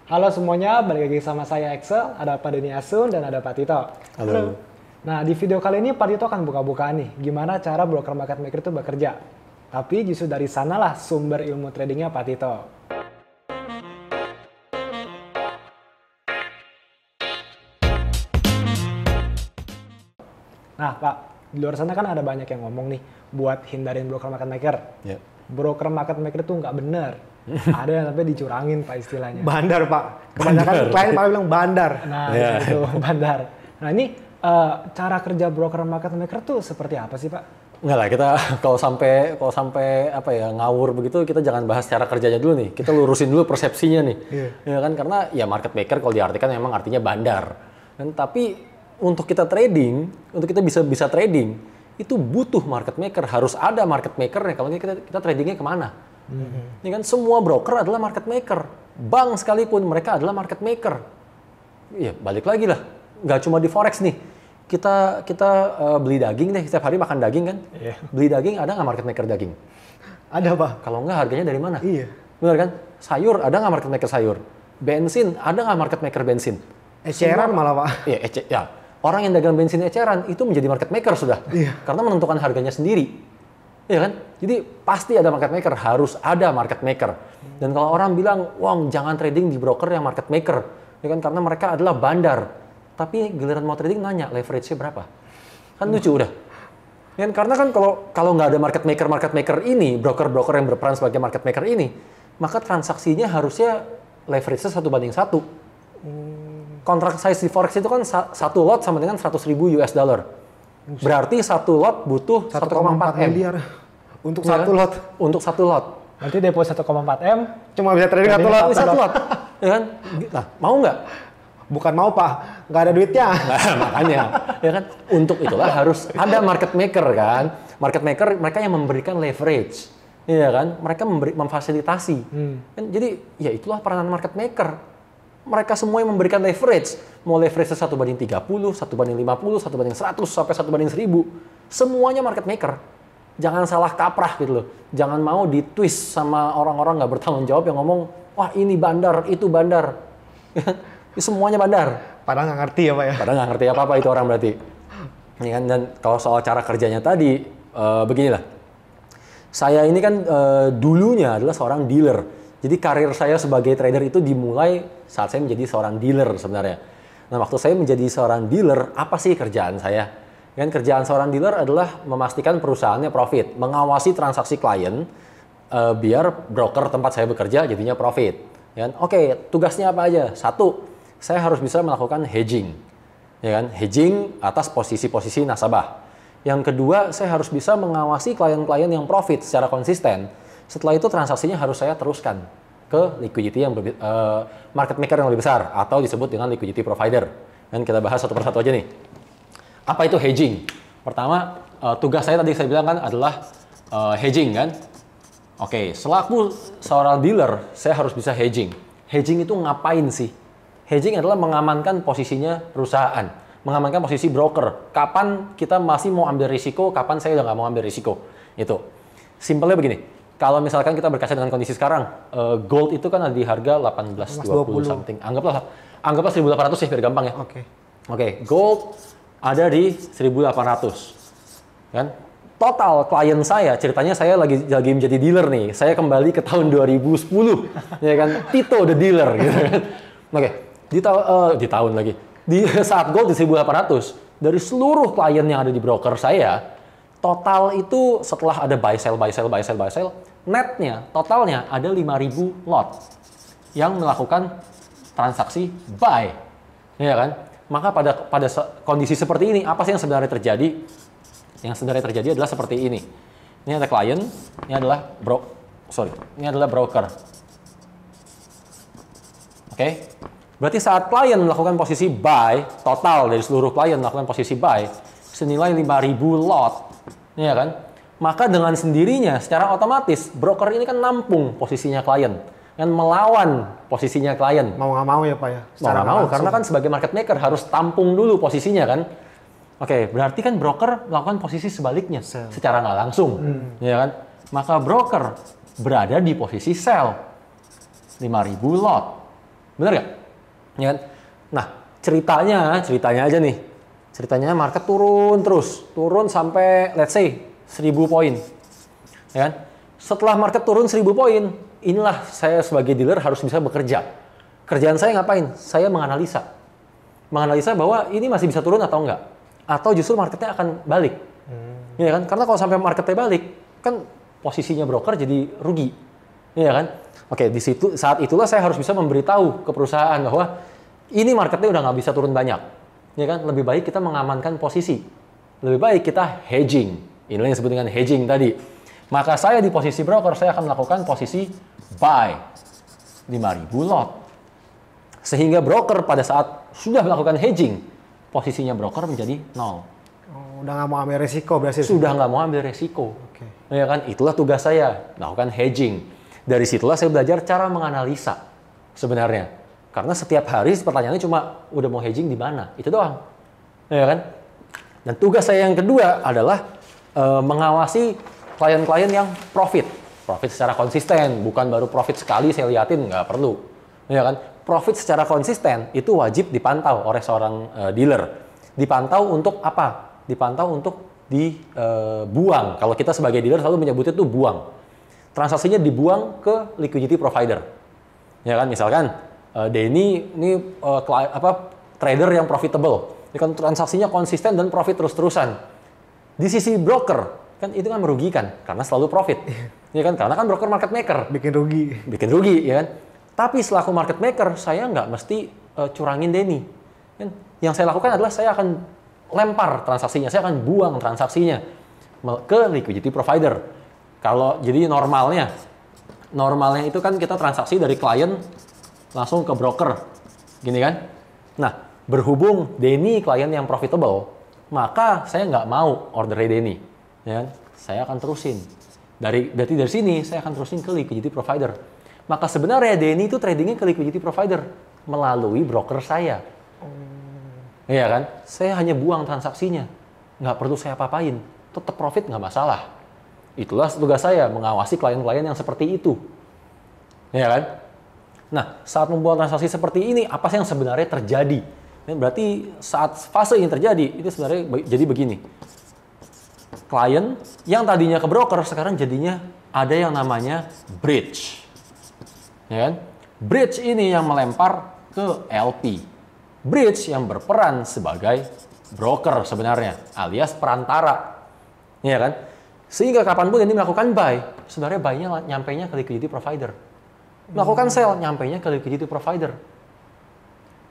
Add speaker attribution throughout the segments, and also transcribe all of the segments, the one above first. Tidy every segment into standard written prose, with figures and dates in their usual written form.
Speaker 1: Halo semuanya, balik lagi sama saya Excel, ada Pak Denny Asun dan ada Pak Tito.
Speaker 2: Halo.
Speaker 1: Nah, di video kali ini Pak Tito akan buka-bukaan nih, gimana cara broker market maker itu bekerja. Tapi justru dari sanalah sumber ilmu tradingnya Pak Tito. Nah Pak, di luar sana kan ada banyak yang ngomong nih, buat hindarin broker market maker.
Speaker 2: Ya.
Speaker 1: Broker market maker itu nggak bener. Ada yang sampai dicurangin Pak istilahnya.
Speaker 3: Bandar Pak, kebanyakan klien malah bilang bandar.
Speaker 1: Nah,
Speaker 2: Ya.
Speaker 1: itu bandar. Nah, ini cara kerja broker market maker tuh seperti apa sih, Pak?
Speaker 2: Enggak lah, kita kalau sampai apa ya ngawur begitu, kita jangan bahas cara kerjanya dulu nih. Kita lurusin dulu persepsinya nih. Ya kan, karena ya market maker kalau diartikan memang artinya bandar. Dan tapi untuk kita trading, untuk kita bisa trading, itu butuh market maker, harus ada market maker nih. Kalau kita tradingnya kemana? Ini kan semua broker adalah market maker. Bank sekalipun mereka adalah market maker. Iya, balik lagi lah. Nggak cuma di forex nih. Kita beli daging deh, setiap hari makan daging kan?
Speaker 1: Iya.
Speaker 2: Beli daging, ada nggak market maker daging?
Speaker 3: Ada Pak.
Speaker 2: Kalau nggak, harganya dari mana?
Speaker 3: Iya.
Speaker 2: Benar kan? Sayur, ada nggak market maker sayur? Bensin, ada nggak market maker bensin?
Speaker 3: Eceran malah Pak.
Speaker 2: Iya, ya. Orang yang dagang bensin eceran itu menjadi market maker sudah.
Speaker 3: Iya.
Speaker 2: Karena menentukan harganya sendiri. Iya kan? Jadi pasti ada market maker, harus ada market maker. Dan kalau orang bilang, wah jangan trading di broker yang market maker. Ya kan? Karena mereka adalah bandar. Tapi giliran mau trading nanya, leverage-nya berapa? Kan lucu udah. Ya kan? Karena kan kalau nggak ada market maker ini, broker-broker yang berperan sebagai market maker ini, maka transaksinya harusnya leverage-nya 1:1. Kontrak size di forex itu kan satu lot sama dengan 100.000 US dollar. Berarti satu lot butuh 1,4 M.
Speaker 3: miliar untuk
Speaker 2: Ya
Speaker 3: satu
Speaker 2: kan?
Speaker 3: lot.
Speaker 2: Untuk satu lot.
Speaker 1: Nanti deposit 1,4 M.
Speaker 3: Cuma bisa trading satu lot.
Speaker 2: Satu lot. Ya kan? Nah, mau nggak?
Speaker 3: Bukan mau Pak, nggak ada duitnya.
Speaker 2: Nah, makanya, ya kan? Untuk itulah harus ada market maker kan. Market maker mereka yang memberikan leverage. Iya kan? Mereka memfasilitasi. Kan, jadi ya itulah peranan market maker. Mereka semua yang memberikan leverage. Mau leverage 1:30, 1:50, 1:100, sampai 1:1000. Semuanya market maker. Jangan salah kaprah gitu loh. Jangan mau ditwist sama orang-orang nggak bertanggung jawab yang ngomong, wah ini bandar, itu bandar. Semuanya bandar.
Speaker 3: Padahal nggak ngerti ya Pak ya.
Speaker 2: Padahal nggak ngerti apa-apa itu orang berarti. Ini kan, dan kalau soal cara kerjanya tadi, beginilah. Saya ini kan dulunya adalah seorang dealer. Jadi karir saya sebagai trader itu dimulai saat saya menjadi seorang dealer sebenarnya. Nah, waktu saya menjadi seorang dealer, apa sih kerjaan saya? Kan kerjaan seorang dealer adalah memastikan perusahaannya profit, mengawasi transaksi klien biar broker tempat saya bekerja jadinya profit. Ya kan? Oke, tugasnya apa aja? Satu, saya harus bisa melakukan hedging. Ya kan? Hedging atas posisi-posisi nasabah. Yang kedua, saya harus bisa mengawasi klien-klien yang profit secara konsisten. Setelah itu transaksinya harus saya teruskan ke liquidity yang market maker yang lebih besar atau disebut dengan liquidity provider. Dan kita bahas satu persatu aja nih. Apa itu hedging? Pertama, tugas saya tadi saya bilang kan adalah hedging kan. Oke, selaku seorang dealer, saya harus bisa hedging. Hedging itu ngapain sih? Hedging adalah mengamankan posisinya perusahaan, mengamankan posisi broker. Kapan kita masih mau ambil risiko, kapan saya udah nggak mau ambil risiko. Itu. Simpelnya begini. Kalau misalkan kita berkaca dengan kondisi sekarang, gold itu kan ada di harga 1820 something. Anggaplah 1.800 sih biar gampang ya. Oke, gold ada di 1.800. Kan? Total klien saya, ceritanya saya lagi menjadi dealer nih. Saya kembali ke tahun 2010. Ya kan? Tito the dealer gitu kan. Oke, di tahun lagi. Di saat gold di 1.800, dari seluruh klien yang ada di broker saya, total itu setelah ada buy sell, netnya, totalnya ada 5.000 lot yang melakukan transaksi buy. Ya kan? Maka pada kondisi seperti ini, apa sih yang sebenarnya terjadi? Yang sebenarnya terjadi adalah seperti ini. Ini ada klien, ini adalah broker. Oke? Berarti saat klien melakukan posisi buy, total dari seluruh klien melakukan posisi buy, senilai 5.000 lot, ya kan? Maka dengan sendirinya, secara otomatis, broker ini kan nampung posisinya klien. Kan melawan posisinya klien.
Speaker 3: Mau nggak mau ya Pak ya?
Speaker 2: Mau nggak mau, karena kan sebagai market maker harus tampung dulu posisinya kan. Oke, berarti kan broker melakukan posisi sebaliknya. Secara nggak langsung. Ya kan? Maka broker berada di posisi sell. 5.000 lot. Bener nggak? Ya kan? Nah, ceritanya aja nih. Ceritanya market turun terus, turun sampai let's say 1000 poin. Ya kan? Setelah market turun 1000 poin, inilah saya sebagai dealer harus bisa bekerja. Kerjaan saya ngapain? Saya menganalisa. Menganalisa bahwa ini masih bisa turun atau enggak. Atau justru marketnya akan balik. Ya kan? Karena kalau sampai marketnya balik, kan posisinya broker jadi rugi. Iya kan? Oke, di situ saat itulah saya harus bisa memberitahu ke perusahaan bahwa ini marketnya udah nggak bisa turun banyak. Ya kan? Lebih baik kita mengamankan posisi. Lebih baik kita hedging. Inilah yang disebut dengan hedging tadi. Maka saya di posisi broker, saya akan melakukan posisi buy 5.000 lot. Sehingga broker pada saat sudah melakukan hedging, posisinya broker menjadi 0.
Speaker 3: Oh, udah nggak mau ambil resiko berarti.
Speaker 2: Sudah nggak mau ambil resiko.
Speaker 3: Oke.
Speaker 2: Ya kan? Itulah tugas saya, melakukan hedging. Dari situlah saya belajar cara menganalisa sebenarnya. Karena setiap hari pertanyaannya cuma udah mau hedging di mana? Itu doang. Ya kan? Dan tugas saya yang kedua adalah mengawasi klien-klien yang profit. Profit secara konsisten, bukan baru profit sekali saya liatin, nggak perlu. Ya kan? Profit secara konsisten itu wajib dipantau oleh seorang dealer. Dipantau untuk apa? Dipantau untuk dibuang. Kalau kita sebagai dealer selalu menyebutnya itu buang. Transaksinya dibuang ke liquidity provider. Ya kan, misalkan Denny ini trader yang profitable. Ini kan transaksinya konsisten dan profit terus-terusan. Di sisi broker kan itu kan merugikan karena selalu profit. Ya kan, karena kan broker market maker.
Speaker 3: Bikin rugi,
Speaker 2: ya kan. Tapi selaku market maker saya nggak mesti curangin Denny. Kan? Yang saya lakukan adalah saya akan lempar transaksinya, saya akan buang transaksinya ke liquidity provider. Kalau jadi normalnya itu kan kita transaksi dari klien langsung ke broker, gini kan? Nah, berhubung Denny klien yang profitable, maka saya nggak mau order Denny, ya kan? Saya akan terusin. Berarti dari sini saya akan terusin ke liquidity provider. Maka sebenarnya Denny itu tradingnya ke liquidity provider melalui broker saya. Iya kan? Saya hanya buang transaksinya. Nggak perlu saya apa-apain. Tetap profit nggak masalah. Itulah tugas saya, mengawasi klien-klien yang seperti itu. Iya kan? Nah, saat membuat transaksi seperti ini, apa sih yang sebenarnya terjadi? Berarti saat fase ini terjadi, itu sebenarnya jadi begini. Klien yang tadinya ke broker, sekarang jadinya ada yang namanya bridge. Ya kan? Bridge ini yang melempar ke LP. Bridge yang berperan sebagai broker sebenarnya, alias perantara. Ya kan? Sehingga kapanpun ini melakukan buy, sebenarnya buy-nya nyampainya ke liquidity provider. Melakukan sell, nyampainya ke liquidity provider.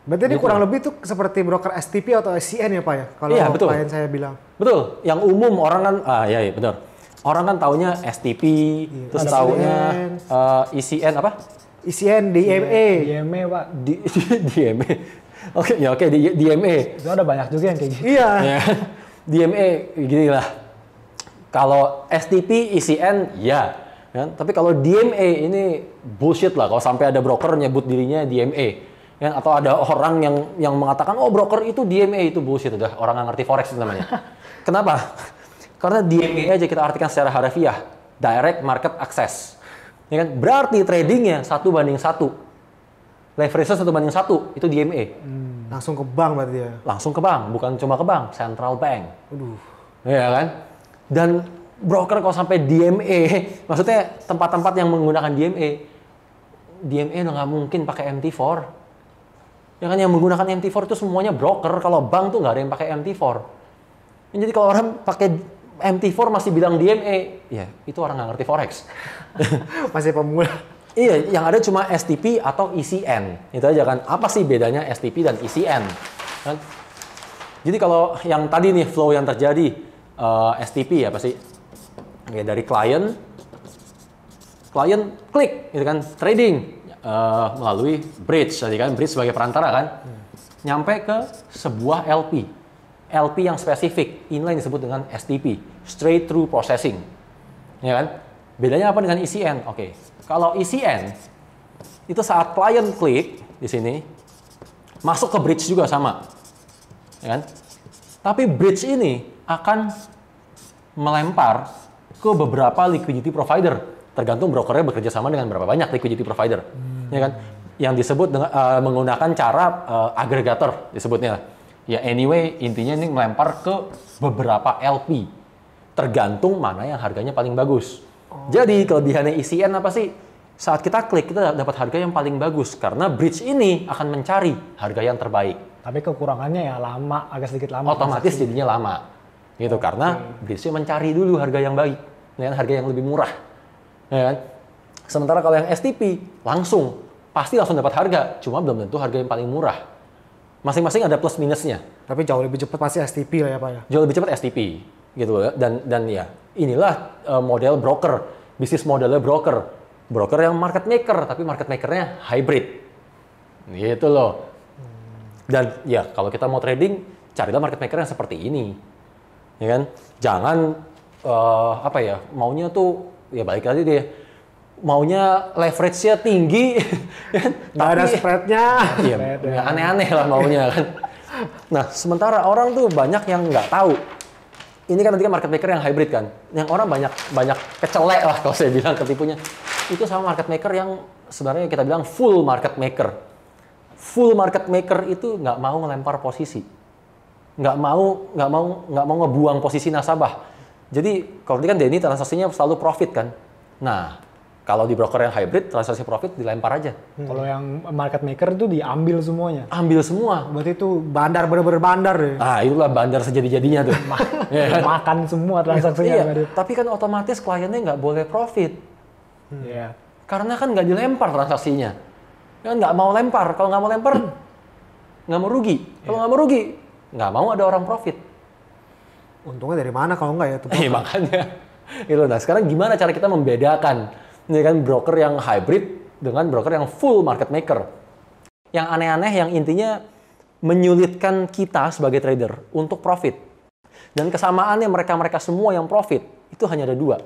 Speaker 3: Berarti ini
Speaker 2: Gitu.
Speaker 3: kurang lebih tuh seperti broker STP atau SCN ya Pak ya? Kalau
Speaker 2: Iya, betul.
Speaker 3: klien saya bilang.
Speaker 2: Betul. Yang umum orang kan, iya betul. Orang kan taunya STP, terus
Speaker 3: ada
Speaker 2: taunya ECN apa?
Speaker 3: ECN, DMA.
Speaker 1: DME, Pak.
Speaker 2: DMA. Oke, DMA.
Speaker 1: Itu ada banyak juga yang kayak gitu.
Speaker 3: Iya.
Speaker 2: Ya, DMA gini lah. Kalau STP, ECN, ya. Kan? Tapi kalau DMA ini bullshit lah. Kalau sampai ada broker nyebut dirinya DMA. Kan? Atau ada orang yang mengatakan, oh broker itu DMA, itu bullshit. Udah orang nggak ngerti forex itu namanya. Kenapa? Karena DMA aja kita artikan secara harfiah. Direct Market Access. Ya kan? Berarti tradingnya 1:1. Leverage-nya 1:1, itu DMA.
Speaker 3: Langsung ke bank berarti ya.
Speaker 2: Langsung ke bank, bukan cuma ke bank, central bank.
Speaker 3: Aduh.
Speaker 2: Ya kan? Dan broker kalau sampai DMA, maksudnya tempat-tempat yang menggunakan DMA udah nggak mungkin pakai MT4. Ya kan, yang menggunakan MT4 itu semuanya broker, kalau bank tuh nggak ada yang pakai MT4. Jadi kalau orang pakai MT4 masih bilang DMA, ya itu orang nggak ngerti forex.
Speaker 3: Masih pemula.
Speaker 2: Iya, yang ada cuma STP atau ECN. Itu aja kan. Apa sih bedanya STP dan ECN? Kan? Jadi kalau yang tadi nih flow yang terjadi STP ya pasti ya, dari klien klik, gitu kan, trading melalui bridge tadi kan, bridge sebagai perantara kan, nyampe ke sebuah LP yang spesifik. Inilah yang disebut dengan STP, straight through processing, ya kan? Bedanya apa dengan ECN? Oke. Kalau ECN, itu saat klien klik di sini, masuk ke bridge juga sama. Ya kan? Tapi bridge ini akan melempar ke beberapa liquidity provider. Tergantung brokernya bekerja sama dengan berapa banyak liquidity provider. Ya kan? yang disebut dengan menggunakan cara agregator disebutnya. Ya anyway, intinya ini melempar ke beberapa LP. Tergantung mana yang harganya paling bagus. Jadi kelebihannya ECN apa sih? Saat kita klik, kita dapat harga yang paling bagus. Karena bridge ini akan mencari harga yang terbaik.
Speaker 1: Tapi kekurangannya ya lama, agak sedikit lama.
Speaker 2: Otomatis jadinya lama. Gitu, karena bridge-nya mencari dulu harga yang baik. Ya, harga yang lebih murah. Ya kan? Sementara kalau yang STP, pasti langsung dapat harga. Cuma belum tentu harga yang paling murah. Masing-masing ada plus minusnya.
Speaker 3: Tapi jauh lebih cepat pasti STP lah ya Pak ya.
Speaker 2: Jauh lebih cepat STP gitu. Dan ya inilah model broker, bisnis modelnya broker. Broker yang market maker, tapi market makernya hybrid. Gitu loh. Dan ya kalau kita mau trading, carilah market maker yang seperti ini. Ya kan? Jangan maunya tuh ya balik lagi deh. Maunya leverage-nya tinggi,
Speaker 3: Nggak ada spread-nya.
Speaker 2: Iya, aneh-aneh lah maunya kan. Nah, sementara orang tuh banyak yang nggak tahu. Ini kan nanti kan market maker yang hybrid kan. Yang orang banyak kecelek lah kalau saya bilang ketipunya. Itu sama market maker yang sebenarnya kita bilang full market maker. Full market maker itu nggak mau ngelempar posisi. Nggak mau ngebuang posisi nasabah. Jadi, kalau tadi kan Denny transaksinya selalu profit kan. Nah, kalau di broker yang hybrid, transaksi profit dilempar aja.
Speaker 1: Kalau yang market maker itu diambil semuanya.
Speaker 2: Ambil semua.
Speaker 3: Berarti itu bandar, bener-bener bandar deh.
Speaker 2: Ah, itulah bandar sejadi-jadinya tuh.
Speaker 1: Makan semua transaksinya.
Speaker 2: Iya, tapi kan otomatis kliennya nggak boleh profit.
Speaker 1: Iya.
Speaker 2: Karena kan nggak dilempar transaksinya. Kan nggak mau lempar. Kalau nggak mau lempar, nggak mau rugi. Kalau nggak mau rugi, nggak mau ada orang profit.
Speaker 3: Untungnya dari mana kalau nggak ya?
Speaker 2: Iya, makanya. Gitu. Nah, sekarang gimana cara kita membedakan ini kan broker yang hybrid dengan broker yang full market maker. Yang aneh-aneh yang intinya menyulitkan kita sebagai trader untuk profit. Dan kesamaannya mereka-mereka semua yang profit itu hanya ada dua.